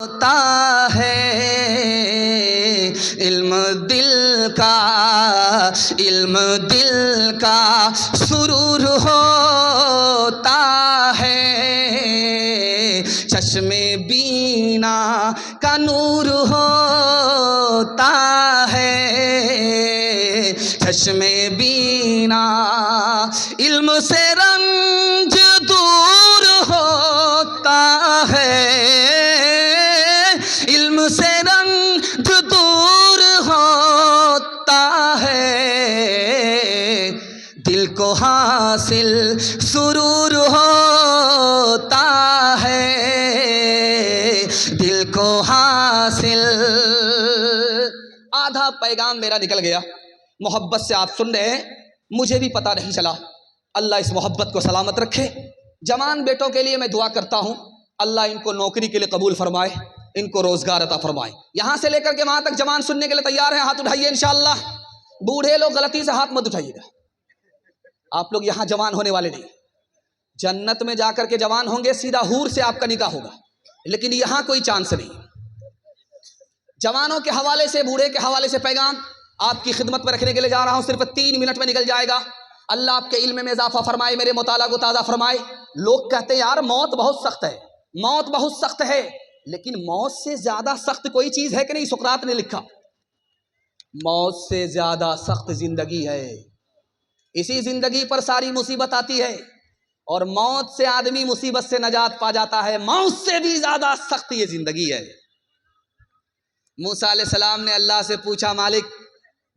ہوتا ہے علم دل کا سرور ہوتا ہے چشم بینا کا نور ہوتا ہے چشم بینا علم سے رنج دور ہوتا ہے علم سے رنج دور ہوتا ہے دل کو حاصل سرور ہوتا ہے دل کو حاصل۔ آدھا پیغام میرا نکل گیا، محبت سے آپ سن رہے ہیں، مجھے بھی پتہ نہیں چلا۔ اللہ اس محبت کو سلامت رکھے۔ جوان بیٹوں کے لیے میں دعا کرتا ہوں، اللہ ان کو نوکری کے لیے قبول فرمائے، ان کو روزگار عطا فرمائے۔ یہاں سے لے کر کے وہاں تک جوان سننے کے لیے تیار ہیں؟ ہاتھ اٹھائیے انشاءاللہ۔ بوڑھے لوگ غلطی سے ہاتھ مت اٹھائیے گا، آپ لوگ یہاں جوان ہونے والے نہیں، جنت میں جا کر کے جوان ہوں گے، سیدھا حور سے آپ کا نکاح ہوگا، لیکن یہاں کوئی چانس نہیں۔ جوانوں کے حوالے سے، بوڑھے کے حوالے سے پیغام آپ کی خدمت میں رکھنے کے لیے جا رہا ہوں، صرف 3 منٹ میں نکل جائے گا۔ اللہ آپ کے علم میں اضافہ فرمائے، میرے مطالعہ کو تازہ فرمائے۔ لوگ کہتے ہیں یار موت بہت سخت ہے، موت بہت سخت ہے، لیکن موت سے زیادہ سخت کوئی چیز ہے کہ نہیں؟ سقراط نے لکھا موت سے زیادہ سخت زندگی ہے، اسی زندگی پر ساری مصیبت آتی ہے، اور موت سے آدمی مصیبت سے نجات پا جاتا ہے، موت سے بھی زیادہ سخت یہ زندگی ہے۔ موسیٰ علیہ السلام نے اللہ سے پوچھا، مالک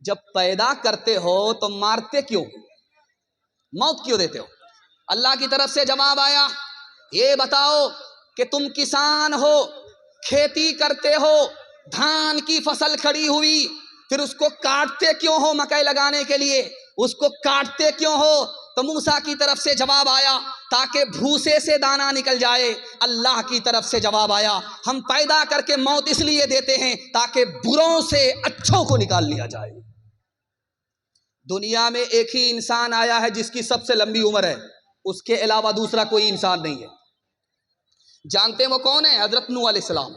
جب پیدا کرتے ہو تو مارتے کیوں، موت کیوں دیتے ہو؟ اللہ کی طرف سے جواب آیا، یہ بتاؤ کہ تم کسان ہو، کھیتی کرتے ہو، دھان کی فصل کھڑی ہوئی، پھر اس کو کاٹتے کیوں ہو؟ مکئی لگانے کے لیے اس کو کاٹتے کیوں ہو؟ تو موسیٰ کی طرف سے جواب آیا، تاکہ بھوسے سے دانہ نکل جائے۔ اللہ کی طرف سے جواب آیا، ہم پیدا کر کے موت اس لیے دیتے ہیں تاکہ بروں سے اچھوں کو نکال لیا جائے۔ دنیا میں ایک ہی انسان آیا ہے جس کی سب سے لمبی عمر ہے، اس کے علاوہ دوسرا کوئی انسان نہیں ہے۔ جانتے ہیں وہ کون ہے؟ حضرت نوح علیہ السلام،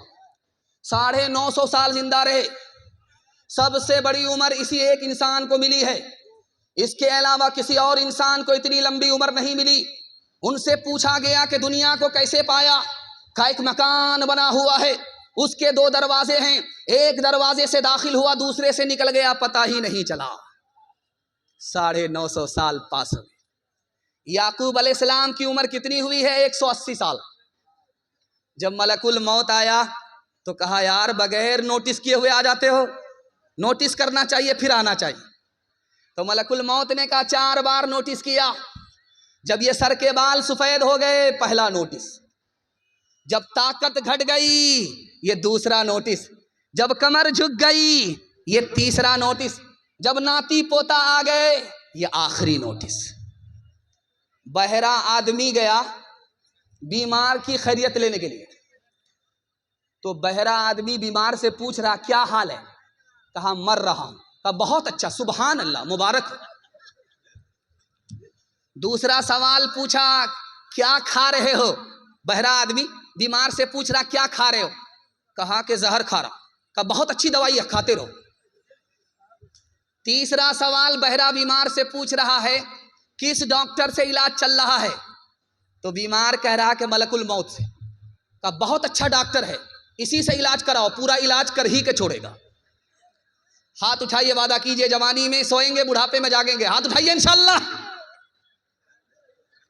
950 سال زندہ رہے۔ سب سے بڑی عمر اسی ایک انسان کو ملی ہے، اس کے علاوہ کسی اور انسان کو اتنی لمبی عمر نہیں ملی۔ ان سے پوچھا گیا کہ دنیا کو کیسے پایا؟ کا ایک مکان بنا ہوا ہے، اس کے 2 دروازے ہیں، ایک دروازے سے داخل ہوا، دوسرے سے نکل گیا، پتہ ہی نہیں چلا۔ 950 سال پاس ہوئے۔ یعقوب علیہ السلام کی عمر کتنی ہوئی ہے؟ 180 سال۔ جب ملک الموت آیا تو کہا یار بغیر نوٹس کیے ہوئے آ جاتے ہو، نوٹس کرنا چاہیے پھر آنا چاہیے۔ تو ملک الموت نے کہا 4 بار نوٹس کیا۔ جب یہ سر کے بال سفید ہو گئے، پہلا نوٹس۔ جب طاقت گھٹ گئی، یہ دوسرا نوٹس۔ جب کمر جھک گئی، یہ تیسرا نوٹس۔ جب ناتی پوتا آ گئے، یہ آخری نوٹس۔ بہرا آدمی گیا بیمار کی خیریت لینے کے لیے، تو بہرا آدمی بیمار سے پوچھ رہا کیا حال ہے؟ کہا مر رہا ہوں۔ کہا بہت اچھا، سبحان اللہ، مبارک ہو۔ دوسرا سوال پوچھا کیا کھا رہے ہو؟ بہرا آدمی بیمار سے پوچھ رہا کیا کھا رہے ہو؟ کہا کہ زہر کھا رہا۔ کہا بہت اچھی دوائی ہے، کھاتے رہو۔ تیسرا سوال بہرا بیمار سے پوچھ رہا ہے کس ڈاکٹر سے علاج چل رہا ہے؟ تو بیمار کہہ رہا کہ ملک الموت سے۔ کہا بہت اچھا ڈاکٹر ہے، اسی سے علاج کراؤ، پورا علاج کر ہی کے چھوڑے گا۔ ہاتھ اٹھائیے، وعدہ کیجئے جوانی میں سوئیں گے، بڑھاپے میں جاگیں گے۔ ہاتھ اٹھائیے انشاءاللہ۔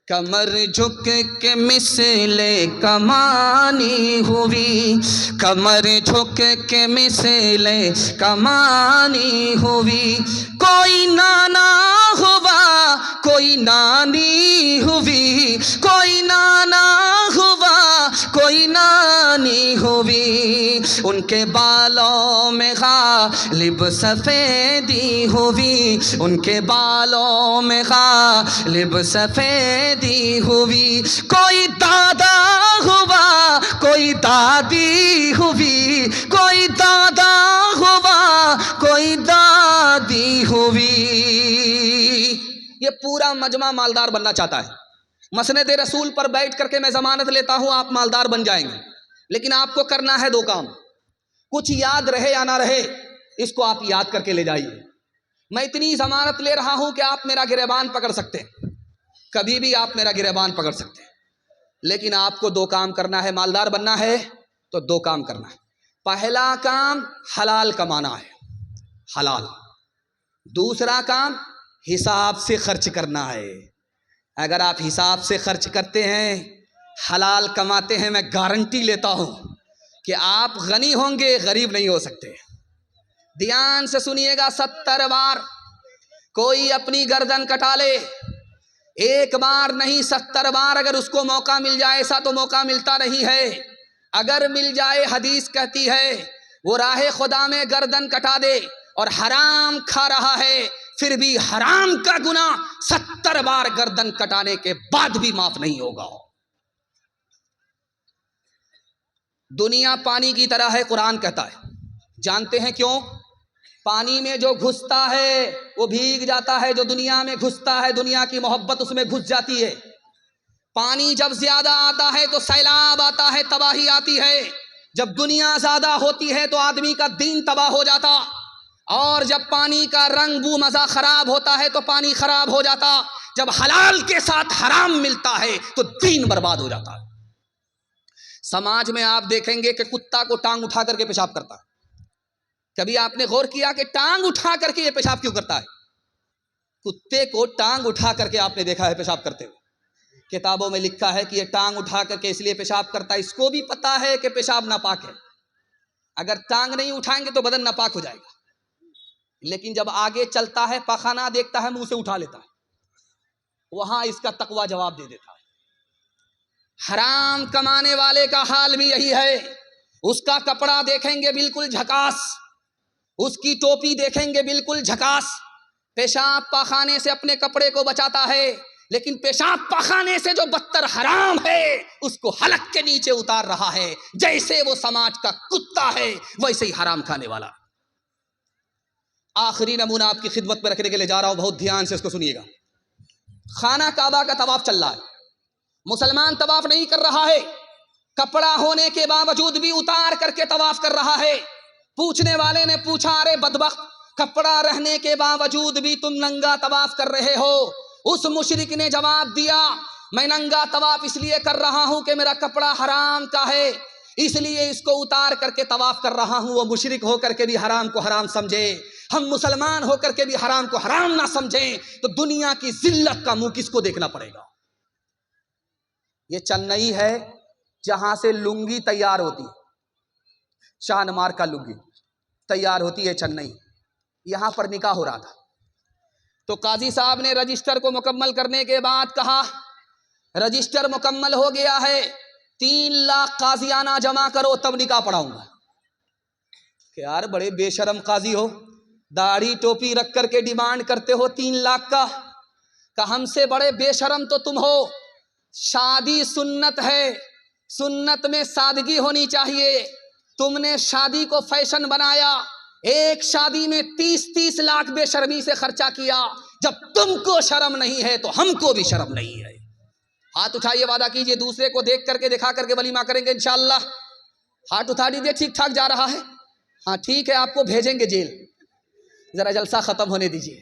کمر جھک کے مثل کمانی ہوئی، کمر جھک کے مثل کمانی ہوئی، کوئی نانا ہوا کوئی نانی ہوئی، کوئی نانا ہوا کوئی نانی ہوئی، ان کے بالوں میں غالب سفیدی ہوئی، ان کے بالوں میں غالب سفیدی ہوئی، کوئی دادا ہوا کوئی دادی ہوئی، کوئی دادا ہوا کوئی دادی ہوئی۔ یہ پورا مجمع مالدار بننا چاہتا ہے۔ مسند رسول پر بیٹھ کر کے میں ضمانت لیتا ہوں آپ مالدار بن جائیں گے، لیکن آپ کو کرنا ہے 2 کام. کچھ یاد رہے یا نہ رہے اس کو آپ یاد کر کے لے جائیے. میں اتنی ضمانت لے رہا ہوں کہ آپ میرا گریبان پکڑ سکتے ہیں، کبھی بھی آپ میرا گریبان پکڑ سکتے ہیں، لیکن آپ کو 2 کام کرنا ہے. مالدار بننا ہے تو 2 کام کرنا ہے. پہلا کام حلال کمانا ہے، حلال. دوسرا کام حساب سے خرچ کرنا ہے. اگر آپ حساب سے خرچ کرتے ہیں، حلال کماتے ہیں، میں گارنٹی لیتا ہوں کہ آپ غنی ہوں گے، غریب نہیں ہو سکتے. دھیان سے سنیے گا. 70 بار کوئی اپنی گردن کٹا لے، 1 بار نہیں 70 بار اگر اس کو موقع مل جائے، ایسا تو موقع ملتا نہیں ہے. اگر مل جائے، حدیث کہتی ہے وہ راہ خدا میں گردن کٹا دے اور حرام کھا رہا ہے، پھر بھی حرام کا گناہ 70 بار گردن کٹانے کے بعد بھی معاف نہیں ہوگا. دنیا پانی کی طرح ہے، قرآن کہتا ہے. جانتے ہیں کیوں؟ پانی میں جو گھستا ہے وہ بھیگ جاتا ہے، جو دنیا میں گھستا ہے دنیا کی محبت اس میں گھس جاتی ہے. پانی جب زیادہ آتا ہے تو سیلاب آتا ہے، تباہی آتی ہے. جب دنیا زیادہ ہوتی ہے تو آدمی کا دین تباہ ہو جاتا، اور جب پانی کا رنگ بو مزہ خراب ہوتا ہے تو پانی خراب ہو جاتا. جب حلال کے ساتھ حرام ملتا ہے تو دین برباد ہو جاتا ہے. سماج میں آپ دیکھیں گے کہ کتا کو ٹانگ اٹھا کر کے پیشاب کرتا ہے. کبھی آپ نے غور کیا کہ ٹانگ اٹھا کر کے یہ پیشاب کیوں کرتا ہے؟ کتے کو ٹانگ اٹھا کر کے آپ نے دیکھا ہے پیشاب کرتے ہوئے. کتابوں میں لکھا ہے کہ یہ ٹانگ اٹھا کر کے اس لیے پیشاب کرتا ہے، اس کو بھی پتا ہے کہ پیشاب ناپاک ہے. اگر ٹانگ نہیں اٹھائیں گے تو بدن ناپاک ہو جائے گا. لیکن جب آگے چلتا ہے، پخانہ دیکھتا ہے، منہ سے اٹھا لیتا ہے. وہاں اس کا تقوی جواب دے دیتا ہے. حرام کمانے والے کا حال بھی یہی ہے. اس کا کپڑا دیکھیں گے بالکل جھکاس، اس کی ٹوپی دیکھیں گے بالکل جھکاس. پیشاب پاخانے سے اپنے کپڑے کو بچاتا ہے، لیکن پیشاب پاخانے سے جو بدتر حرام ہے اس کو حلق کے نیچے اتار رہا ہے. جیسے وہ سماج کا کتا ہے ویسے ہی حرام کھانے والا. آخری نمونہ آپ کی خدمت میں رکھنے کے لیے جا رہا ہوں، بہت دھیان سے اس کو سنیے گا. خانہ کعبہ کا طواف چل رہا ہے، مسلمان طواف نہیں کر رہا ہے، کپڑا ہونے کے باوجود بھی اتار کر کے طواف کر رہا ہے. پوچھنے والے نے پوچھا، ارے بدبخت، کپڑا رہنے کے باوجود بھی تم ننگا طواف کر رہے ہو؟ اس مشرک نے جواب دیا، میں ننگا طواف اس لیے کر رہا ہوں کہ میرا کپڑا حرام کا ہے، اس لیے اس کو اتار کر کے طواف کر رہا ہوں. وہ مشرک ہو کر کے بھی حرام کو حرام سمجھے، ہم مسلمان ہو کر کے بھی حرام کو حرام نہ سمجھیں تو دنیا کی ذلت کا منہ کس کو دیکھنا پڑے گا؟ یہ چنئی ہے جہاں سے لنگی تیار ہوتی ہے، شاہ نمار کا لنگی تیار ہوتی ہے چنئی. یہاں پر نکاح ہو رہا تھا تو قاضی صاحب نے رجسٹر کو مکمل کرنے کے بعد کہا، رجسٹر مکمل ہو گیا ہے، 3 لاکھ قاضیانہ جمع کرو تب نکاح پڑھاؤں گا. کہ یار بڑے بے شرم قاضی ہو، داڑھی ٹوپی رکھ کر کے ڈیمانڈ کرتے ہو 3 لاکھ کا. کہ ہم سے بڑے بے شرم تو تم ہو. شادی سنت ہے، سنت میں سادگی ہونی چاہیے. تم نے شادی کو فیشن بنایا، ایک شادی میں 30 لاکھ بے شرمی سے خرچہ کیا. جب تم کو شرم نہیں ہے تو ہم کو بھی شرم نہیں ہے. ہاتھ اٹھائیے، وعدہ کیجئے دوسرے کو دیکھ کر کے دکھا کر کے ولیمہ کریں گے انشاءاللہ. ہاتھ اٹھا دیجئے، ٹھیک ٹھاک جا رہا ہے. ہاں ٹھیک ہے، آپ کو بھیجیں گے جیل. ذرا جلسہ ختم ہونے دیجئے.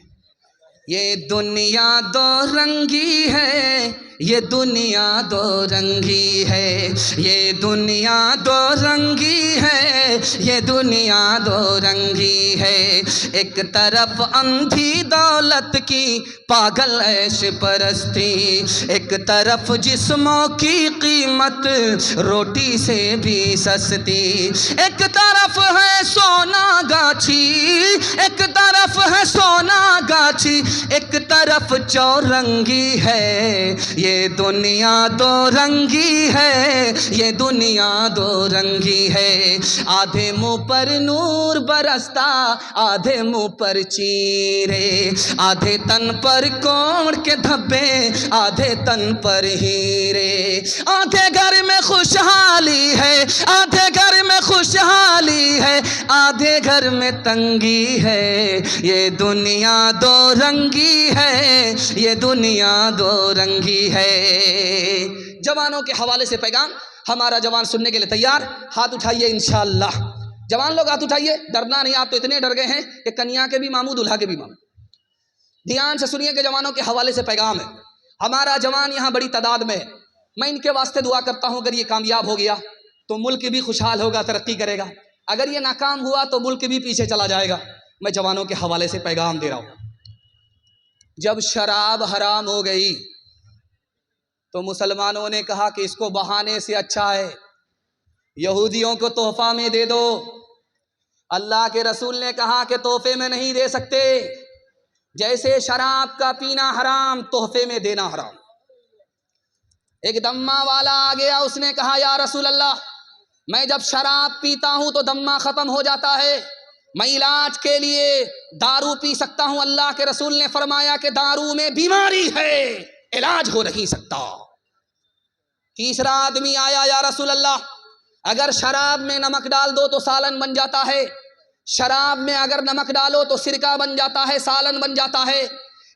یہ دنیا 2 رنگی ہے، یہ دنیا 2 رنگی ہے، یہ دنیا 2 رنگی ہے، یہ دنیا 2 رنگی ہے. ایک طرف اندھی دولت کی پاگل عیش پرستی، ایک طرف جسموں کی قیمت روٹی سے بھی سستی. ایک طرف ہے سونا گاچھی، ایک طرف ہے سونا گاچھی، ایک طرف چورنگی ہے. یہ دنیا 2 رنگی ہے، یہ دنیا 2 رنگی ہے. آدھے منہ پر نور برستا، آدھے منہ پر چیرے، آدھے تن پر کوڑ کے دھبے، آدھے تن پر ہیرے. آدھے گھر میں خوشحالی ہے، آدھے گھر میں خوشحالی ہے، آدھے گھر کمر میں تنگی ہے، یہ دنیا دو رنگی ہے، یہ دنیا دو رنگی ہے۔ جوانوں کے حوالے سے پیغام، ہمارا جوان سننے کے لیے تیار؟ ہاتھ اٹھائیے انشاءاللہ، جوان لوگ ہاتھ اٹھائیے، ڈرنا نہیں، آپ تو اتنے ڈر گئے ہیں کہ کنیا کے بھی ماموں دلہا کے بھی ماموں۔ دھیان سے سنیے کہ جوانوں کے حوالے سے پیغام ہے، ہمارا جوان یہاں بڑی تعداد میں ہے، میں ان کے واسطے دعا کرتا ہوں اگر یہ کامیاب ہو گیا تو ملک بھی خوشحال ہوگا، ترقی کرے گا، اگر یہ ناکام ہوا تو ملک بھی پیچھے چلا جائے گا۔ میں جوانوں کے حوالے سے پیغام دے رہا ہوں، جب شراب حرام ہو گئی تو مسلمانوں نے کہا کہ اس کو بہانے سے اچھا ہے یہودیوں کو تحفہ میں دے دو۔ اللہ کے رسول نے کہا کہ تحفے میں نہیں دے سکتے، جیسے شراب کا پینا حرام تحفے میں دینا حرام۔ ایک دمہ والا آ گیا، اس نے کہا یا رسول اللہ میں جب شراب پیتا ہوں تو دمہ ختم ہو جاتا ہے، میں علاج کے لیے دارو پی سکتا ہوں؟ اللہ کے رسول نے فرمایا کہ دارو میں بیماری ہے، علاج ہو نہیں سکتا۔ تیسرا آدمی آیا، یا رسول اللہ اگر شراب میں نمک ڈال دو تو سالن بن جاتا ہے، شراب میں اگر نمک ڈالو تو سرکہ بن جاتا ہے، سالن بن جاتا ہے،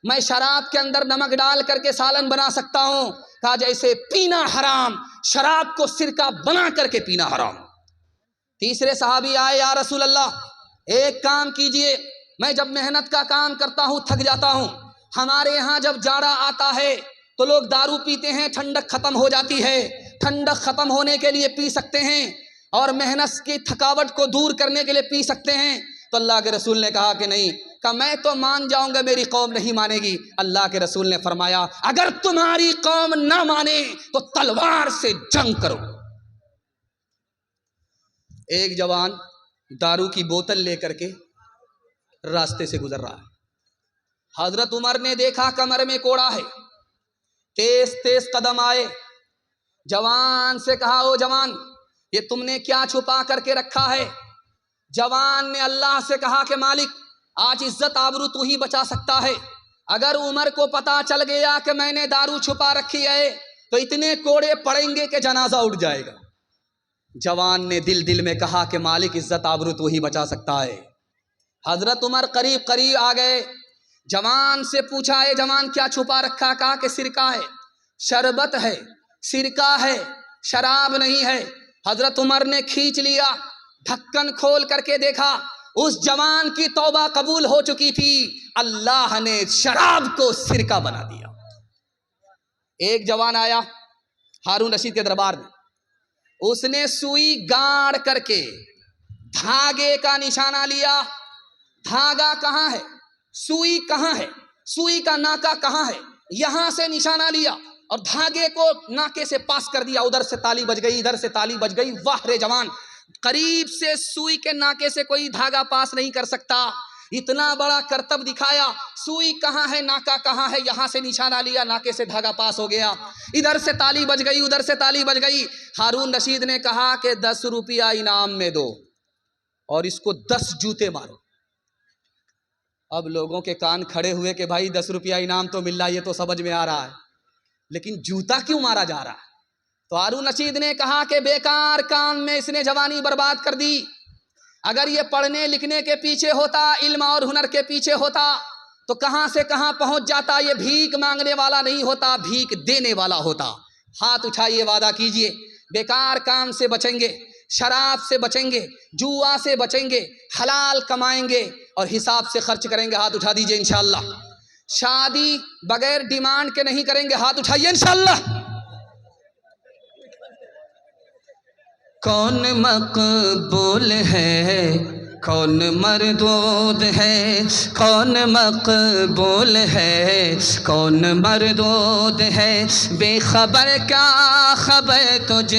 میں شراب کے اندر نمک ڈال کر کے سالن بنا سکتا ہوں؟ کہا جیسے پینا حرام شراب کو سرکہ بنا کر کے پینا حرام۔ تیسرے صحابی آئے، یا رسول اللہ ایک کام کیجئے، میں جب محنت کا کام کرتا ہوں تھک جاتا ہوں، ہمارے یہاں جب جاڑا آتا ہے تو لوگ دارو پیتے ہیں، ٹھنڈک ختم ہو جاتی ہے، ٹھنڈک ختم ہونے کے لیے پی سکتے ہیں اور محنت کی تھکاوٹ کو دور کرنے کے لیے پی سکتے ہیں۔ تو اللہ کے رسول نے کہا کہ نہیں، کہ میں تو مان جاؤں گا میری قوم نہیں مانے گی۔ اللہ کے رسول نے فرمایا اگر تمہاری قوم نہ مانے تو تلوار سے جنگ کرو۔ ایک جوان دارو کی بوتل لے کر کے راستے سے گزر رہا ہے، حضرت عمر نے دیکھا کمر میں کوڑا ہے، تیز تیز قدم آئے، جوان سے کہا او جوان یہ تم نے کیا چھپا کر کے رکھا ہے؟ جوان نے اللہ سے کہا کہ مالک آج عزت آبرو تو ہی بچا سکتا ہے، اگر عمر کو پتا چل گیا کہ میں نے دارو چھپا رکھی ہے تو اتنے کوڑے پڑیں گے کہ جنازہ اٹھ جائے گا۔ جوان نے دل میں کہا کہ مالک عزت آبرو تو ہی بچا سکتا ہے۔ حضرت عمر قریب آ گئے، جوان سے پوچھا اے جوان کیا چھپا رکھا؟ کہا کہ سرکہ ہے، شربت ہے، سرکہ ہے، شراب نہیں ہے۔ حضرت عمر نے کھینچ لیا، ڈھکن کھول کر کے دیکھا، اس جوان کی توبہ قبول ہو چکی تھی، اللہ نے شراب کو سرکہ بنا دیا۔ ایک جوان آیا ہارون رشید کے دربار میں، اس نے سوئی گاڑ کر کے دھاگے کا نشانہ لیا، دھاگا کہاں ہے، سوئی کہاں ہے، سوئی کا ناکا کہاں ہے، یہاں سے نشانہ لیا اور دھاگے کو ناکے سے پاس کر دیا، ادھر سے تالی بج گئی، ادھر سے تالی بج گئی۔ واہ رے جوان، قریب سے سوئی کے ناکے سے کوئی دھاگا پاس نہیں کر سکتا، اتنا بڑا کرتب دکھایا، سوئی کہاں ہے ناکا کہاں ہے، یہاں سے نشانہ لیا، ناکے سے دھاگا پاس ہو گیا، ادھر سے تالی بج گئی، ادھر سے تالی بج گئی۔ ہارون رشید نے کہا کہ 10 روپیہ انعام میں دو اور اس کو 10 جوتے مارو۔ اب لوگوں کے کان کھڑے ہوئے کہ بھائی 10 روپیہ انعام تو مل رہا ہے، یہ تو سمجھ میں آ رہا ہے، لیکن جوتا کیوں مارا جا رہا ہے؟ تو ہارون رشید نے کہا کہ بیکار کام میں اس نے جوانی برباد کر دی، اگر یہ پڑھنے لکھنے کے پیچھے ہوتا، علم اور ہنر کے پیچھے ہوتا تو کہاں سے کہاں پہنچ جاتا، یہ بھیک مانگنے والا نہیں ہوتا، بھیک دینے والا ہوتا۔ ہاتھ اٹھائیے، وعدہ کیجئے بیکار کام سے بچیں گے، شراب سے بچیں گے، جوا سے بچیں گے، حلال کمائیں گے اور حساب سے خرچ کریں گے۔ ہاتھ اٹھا دیجئے انشاءاللہ۔ شادی بغیر ڈیمانڈ کے نہیں کریں گے، ہاتھ اٹھائیے انشاءاللہ۔ کون مقبول ہے، کون مردود ہے، کون مقبول ہے، کون مردود ہے، بے خبر کیا خبر تجھ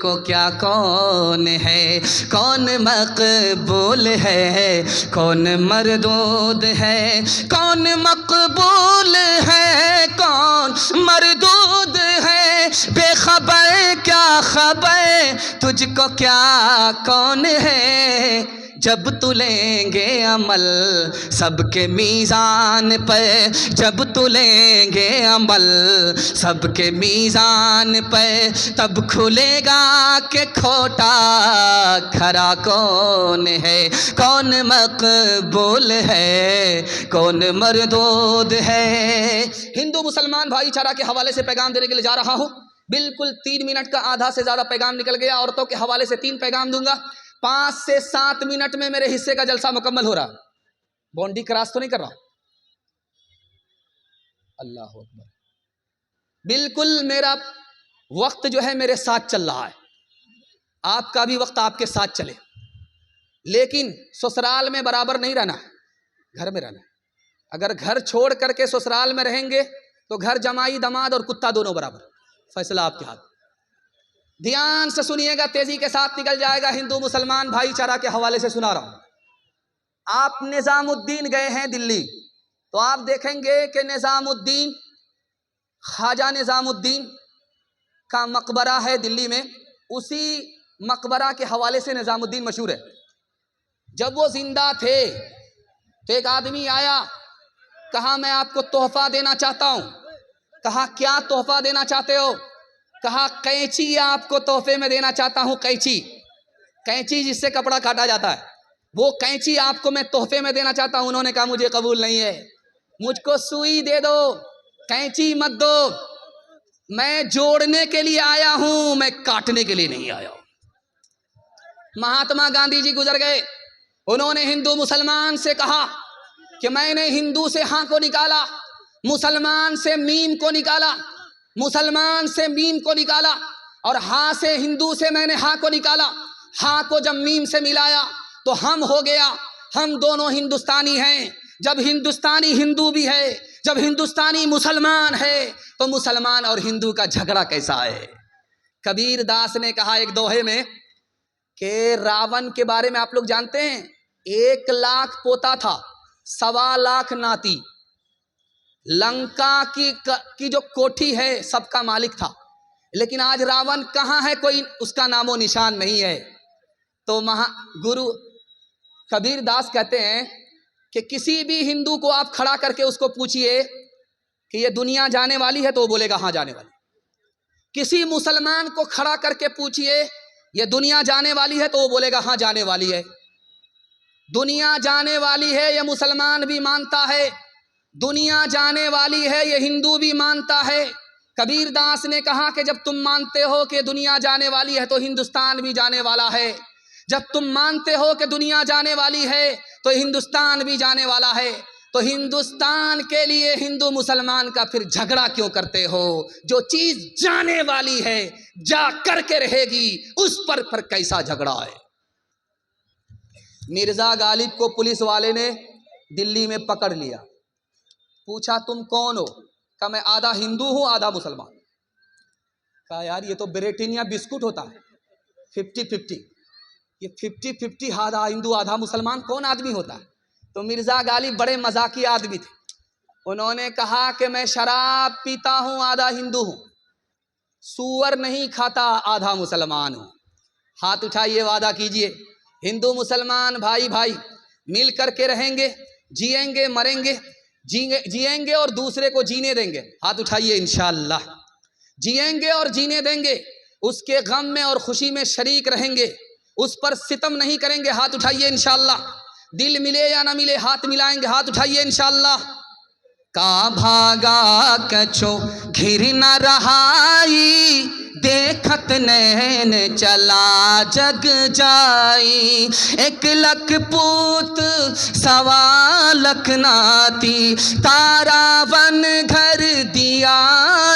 کو کیا کون ہے، کون مقبول ہے، کون مردود ہے، کون مقبول ہے، کون مردود ہے، بے خبر کیا خبر تجھ کو کیا کون ہے، جب تلیں گے عمل سب کے میزان پہ، جب تلیں گے عمل سب کے میزان پہ، تب کھلے گا کہ کھوٹا کھرا کون ہے، کون مقبول ہے، کون مردود ہے۔ ہندو مسلمان بھائی چارہ کے حوالے سے پیغام دینے کے لیے جا رہا ہوں، بالکل 3 منٹ کا آدھا سے زیادہ پیغام نکل گیا، عورتوں کے حوالے سے 3 پیغام دوں گا، 5 سے 7 منٹ میں میرے حصے کا جلسہ مکمل ہو رہا، باؤنڈری کراس تو نہیں کر رہا، اللہ اکبر، بالکل میرا وقت جو ہے میرے ساتھ چل رہا ہے، آپ کا بھی وقت آپ کے ساتھ چلے، لیکن سسرال میں برابر نہیں رہنا ہے، گھر میں رہنا ہے۔ اگر گھر چھوڑ کر کے سسرال میں رہیں گے تو گھر جمائی دماد اور کتا دونوں برابر، فیصلہ آپ کے ہاتھ۔ دھیان سے سنیے گا، تیزی کے ساتھ نکل جائے گا، ہندو مسلمان بھائی چارہ کے حوالے سے سنا رہا ہوں۔ آپ نظام الدین گئے ہیں دلی تو آپ دیکھیں گے کہ نظام الدین، خواجہ نظام الدین کا مقبرہ ہے دلی میں، اسی مقبرہ کے حوالے سے نظام الدین مشہور ہے۔ جب وہ زندہ تھے تو ایک آدمی آیا، کہا میں آپ کو تحفہ دینا چاہتا ہوں، کہا کیا تحفہ دینا چاہتے ہو، کہا قینچی آپ کو تحفے میں دینا چاہتا ہوں، قینچی، قینچی جس سے کپڑا کاٹا جاتا ہے، وہ قینچی آپ کو میں تحفے میں دینا چاہتا ہوں۔ انہوں نے کہا مجھے قبول نہیں ہے، مجھ کو سوئی دے دو، قینچی مت دو، میں جوڑنے کے لیے آیا ہوں، میں کاٹنے کے لیے نہیں آیا ہوں۔ مہاتما گاندھی جی گزر گئے، انہوں نے ہندو مسلمان سے کہا کہ میں نے ہندو سے ہاں کو نکالا، مسلمان سے میم کو نکالا، مسلمان سے میم کو نکالا، اور ہاں سے ہندو سے میں نے ہاں کو نکالا، ہاں کو جب میم سے ملایا تو ہم ہو گیا، ہم دونوں ہندوستانی ہیں۔ جب ہندوستانی ہندو بھی ہے، جب ہندوستانی مسلمان ہے تو مسلمان اور ہندو کا جھگڑا کیسا ہے؟ کبیر داس نے کہا ایک دوہے میں کہ راون کے بارے میں آپ لوگ جانتے ہیں، 1 لاکھ پوتا تھا، 1.25 لاکھ ناتی، لنکا کی جو کوٹھی ہے سب کا مالک تھا، لیکن آج راون کہاں ہے، کوئی اس کا نام و نشان نہیں ہے۔ تو گرو کبیر داس کہتے ہیں کہ کسی بھی ہندو کو آپ کھڑا کر کے اس کو پوچھئے کہ یہ دنیا جانے والی ہے تو وہ بولے گا ہاں جانے والی، کسی مسلمان کو کھڑا کر کے پوچھئے یہ دنیا جانے والی ہے تو وہ بولے گا ہاں جانے والی ہے۔ دنیا جانے والی ہے یہ مسلمان بھی مانتا ہے، دنیا جانے والی ہے یہ ہندو بھی مانتا ہے۔ کبیر داس نے کہا کہ جب تم مانتے ہو کہ دنیا جانے والی ہے تو ہندوستان بھی جانے والا ہے، جب تم مانتے ہو کہ دنیا جانے والی ہے تو ہندوستان بھی جانے والا ہے، تو ہندوستان کے لیے ہندو مسلمان کا پھر جھگڑا کیوں کرتے ہو؟ جو چیز جانے والی ہے جا کر کے رہے گی، اس پر کیسا جھگڑا ہے؟ مرزا غالب کو پولیس والے نے دلی میں پکڑ لیا، پوچھا تم کون ہو؟ کہا میں آدھا ہندو ہوں آدھا مسلمان۔ کہا یار یہ تو بریٹینیا بسکٹ ہوتا ہے، 50-50، یہ 50-50 آدھا ہندو آدھا مسلمان کون آدمی ہوتا ہے؟ تو مرزا غالب بڑے مذاقی آدمی تھے، انہوں نے کہا کہ میں شراب پیتا ہوں آدھا ہندو ہوں، سور نہیں کھاتا آدھا مسلمان ہوں۔ ہاتھ اٹھائیے، وعدہ کیجئے ہندو مسلمان بھائی بھائی مل کر کے رہیں گے، جئیں گے، مریں گے، جئیں گے اور دوسرے کو جینے دیں گے۔ ہاتھ اٹھائیے، انشاءاللہ جئیں گے اور جینے دیں گے، اس کے غم میں اور خوشی میں شریک رہیں گے، اس پر ستم نہیں کریں گے۔ ہاتھ اٹھائیے انشاءاللہ، دل ملے یا نہ ملے ہاتھ ملائیں گے۔ ہاتھ اٹھائیے انشاءاللہ۔ کا بھاگا کچھو گھر نہ رہائی، دیکھت نین چلا جگ جائی، 1 لکھ پوت 1.25 لکھ ناتی، تارا ون گھر دیا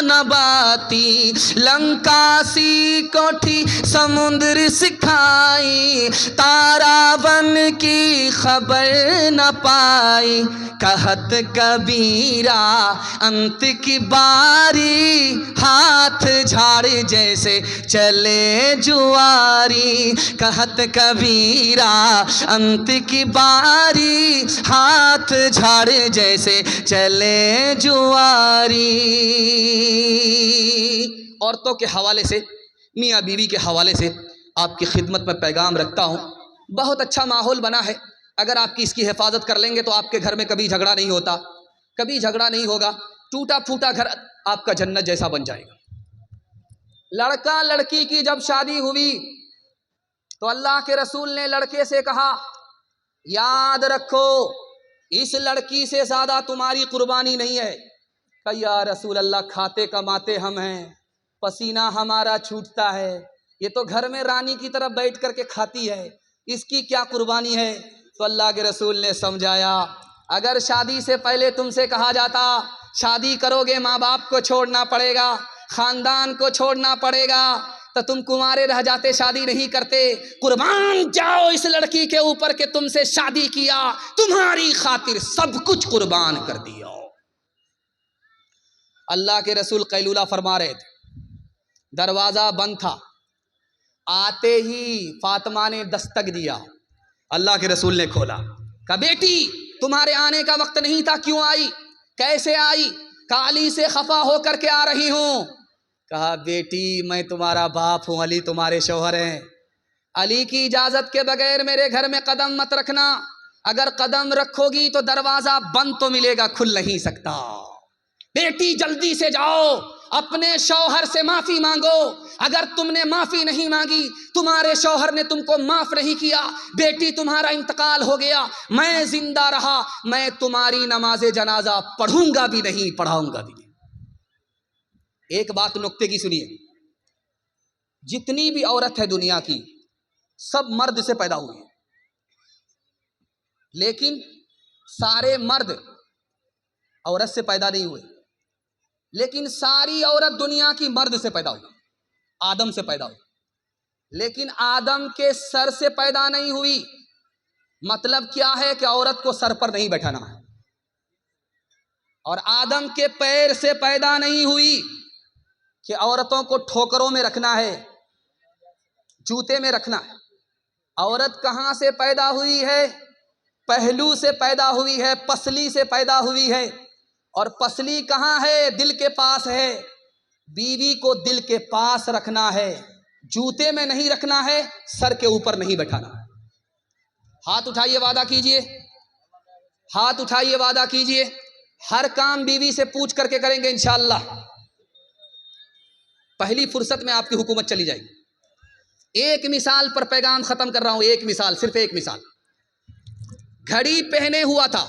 نہ باتی، لنکا سی کوٹھی سمندر سکھائی، تارا ون کی خبر نہ پائی، کہت کبیرا انت کی باری، ہاتھ جھاڑ جیسے چلے جواری، کہت کبیرا انت کی باری، ہاتھ جھاڑ جیسے چلے جواری۔ عورتوں کے حوالے سے، میاں بیوی کے حوالے سے آپ کی خدمت میں پیغام رکھتا ہوں۔ بہت اچھا ماحول بنا ہے، اگر آپ کی اس کی حفاظت کر لیں گے تو آپ کے گھر میں کبھی جھگڑا نہیں ہوتا، کبھی جھگڑا نہیں ہوگا، ٹوٹا پھوٹا گھر آپ کا جنت جیسا بن جائے گا۔ لڑکا لڑکی کی جب شادی ہوئی تو اللہ کے رسول نے لڑکے سے کہا یاد رکھو اس لڑکی سے زیادہ تمہاری قربانی نہیں ہے۔ کہ یا رسول اللہ کھاتے کماتے ہم ہیں، پسینہ ہمارا چھوٹتا ہے، یہ تو گھر میں رانی کی طرف بیٹھ کر کے کھاتی ہے، اس کی کیا قربانی ہے؟ تو اللہ کے رسول نے سمجھایا اگر شادی سے پہلے تم سے کہا جاتا شادی کرو گے ماں باپ کو چھوڑنا پڑے گا، خاندان کو چھوڑنا پڑے گا، تو تم کنوارے رہ جاتے، شادی نہیں کرتے۔ قربان جاؤ اس لڑکی کے اوپر کہ تم سے شادی کیا، تمہاری خاطر سب کچھ قربان کر دیا۔ اللہ کے رسول قیلولہ فرما رہے تھے، دروازہ بند تھا، آتے ہی فاطمہ نے دستک دیا، اللہ کے رسول نے کھولا، کہا بیٹی تمہارے آنے کا وقت نہیں تھا، کیوں آئی، کیسے آئی؟ کہا علی سے خفا ہو کر کے آ رہی ہوں۔ کہا بیٹی میں تمہارا باپ ہوں، علی تمہارے شوہر ہیں، علی کی اجازت کے بغیر میرے گھر میں قدم مت رکھنا، اگر قدم رکھو گی تو دروازہ بند تو ملے گا، کھل نہیں سکتا۔ بیٹی جلدی سے جاؤ اپنے شوہر سے معافی مانگو، اگر تم نے معافی نہیں مانگی تمہارے شوہر نے تم کو معاف نہیں کیا، بیٹی تمہارا انتقال ہو گیا، میں زندہ رہا میں تمہاری نماز جنازہ پڑھوں گا بھی نہیں، پڑھاؤں گا بھی نہیں۔ ایک بات نکتے کی سنیے، جتنی بھی عورت ہے دنیا کی سب مرد سے پیدا ہوئی ہے، لیکن سارے مرد عورت سے پیدا نہیں ہوئے، لیکن ساری عورت دنیا کی مرد سے پیدا ہوئی، آدم سے پیدا ہوئی، لیکن آدم کے سر سے پیدا نہیں ہوئی۔ مطلب کیا ہے کہ عورت کو سر پر نہیں بیٹھانا ہے، اور آدم کے پیر سے پیدا نہیں ہوئی کہ عورتوں کو ٹھوکروں میں رکھنا ہے، جوتے میں رکھنا ہے۔ عورت کہاں سے پیدا ہوئی ہے؟ پہلو سے پیدا ہوئی ہے، پسلی سے پیدا ہوئی ہے، اور پسلی کہاں ہے؟ دل کے پاس ہے۔ بیوی کو دل کے پاس رکھنا ہے، جوتے میں نہیں رکھنا ہے، سر کے اوپر نہیں بٹھانا ہے۔ ہاتھ اٹھائیے وعدہ کیجئے، ہاتھ اٹھائیے وعدہ کیجئے، ہر کام بیوی سے پوچھ کر کے کریں گے انشاءاللہ۔ پہلی فرصت میں آپ کی حکومت چلی جائے گی۔ ایک مثال پر پیغام ختم کر رہا ہوں، ایک مثال، صرف ایک مثال۔ گھڑی پہنے ہوا تھا،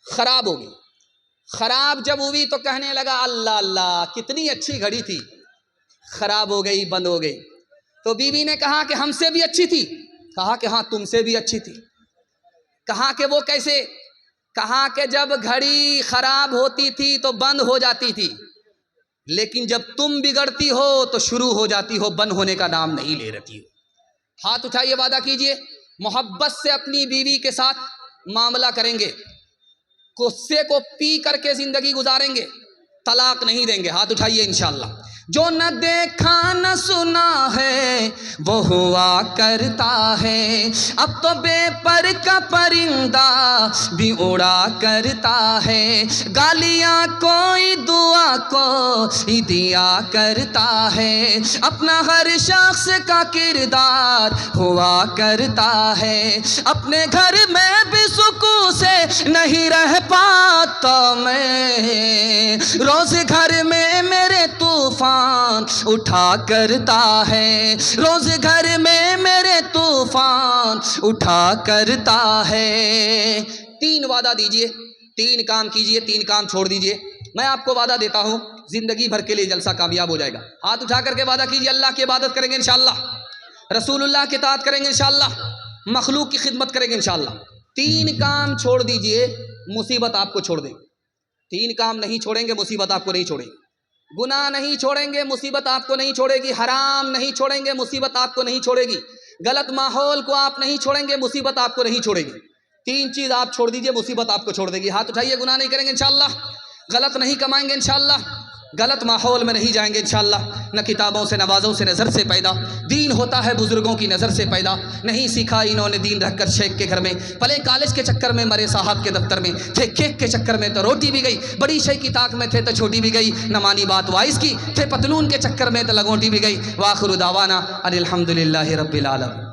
خراب ہو گئی، خراب جب ہوئی تو کہنے لگا اللہ اللہ کتنی اچھی گھڑی تھی، خراب ہو گئی، بند ہو گئی۔ تو بیوی نے کہا کہ ہم سے بھی اچھی تھی، کہا کہ ہاں تم سے بھی اچھی تھی۔ کہا کہ وہ کیسے؟ کہا کہ جب گھڑی خراب ہوتی تھی تو بند ہو جاتی تھی، لیکن جب تم بگڑتی ہو تو شروع ہو جاتی ہو، بند ہونے کا نام نہیں لے رہتی ہو۔ ہاتھ اٹھائیے وعدہ کیجئے، محبت سے اپنی بیوی کے ساتھ معاملہ کریں گے، غصے کو پی کر کے زندگی گزاریں گے، طلاق نہیں دیں گے۔ ہاتھ اٹھائیے انشاءاللہ۔ جو نہ دیکھا نہ سنا ہے وہ ہوا کرتا ہے، اب تو بے پر کا پرندہ بھی اڑا کرتا ہے، گالیاں کوئی دعا کوئی دیا کرتا ہے، اپنا ہر شخص کا کردار ہوا کرتا ہے، اپنے گھر میں بھی سکون سے نہیں رہ پاتا میں، روز گھر میں میرے طوفان اٹھا کرتا ہے، روز گھر میں میرے طوفان اٹھا کرتا ہے۔ تین وعدہ دیجئے، تین کام کیجئے، تین کام چھوڑ دیجئے۔ میں آپ کو وعدہ دیتا ہوں زندگی بھر کے لیے جلسہ کامیاب ہو جائے گا۔ ہاتھ اٹھا کر کے وعدہ کیجئے، اللہ کی عبادت کریں گے انشاءاللہ، رسول اللہ کی اطاعت کریں گے انشاءاللہ، مخلوق کی خدمت کریں گے انشاءاللہ۔ تین کام چھوڑ دیجئے، مصیبت آپ کو چھوڑ دے گی۔ تین کام نہیں چھوڑیں گے، مصیبت آپ کو نہیں چھوڑے گی۔ گناہ نہیں چھوڑیں گے، مصیبت آپ کو نہیں چھوڑے گی۔ حرام نہیں چھوڑیں گے، مصیبت آپ کو نہیں چھوڑے گی۔ غلط ماحول کو آپ نہیں چھوڑیں گے، مصیبت آپ کو نہیں چھوڑے گی۔ تین چیز آپ چھوڑ دیجئے، مصیبت آپ کو چھوڑ دے گی۔ ہاتھ اٹھائیے، گناہ نہیں کریں گے انشاءاللہ، غلط نہیں کمائیں گے انشاءاللہ، غلط ماحول میں نہیں جائیں گے انشاءاللہ، نہ کتابوں سے نوازوں سے نظر سے پیدا، دین ہوتا ہے بزرگوں کی نظر سے پیدا، نہیں سیکھا انہوں نے دین رکھ کر شیخ کے گھر میں، پلے کالج کے چکر میں، مرے صاحب کے دفتر میں، تھے کیک کے چکر میں تو روٹی بھی گئی، بڑی شے کی طاق میں تھے تو چھوٹی بھی گئی، نہ مانی بات وائس کی، تھے پتلون کے چکر میں تو لگوٹی بھی گئی۔ وآخر دعوانا ان الحمدللہ رب العالمین۔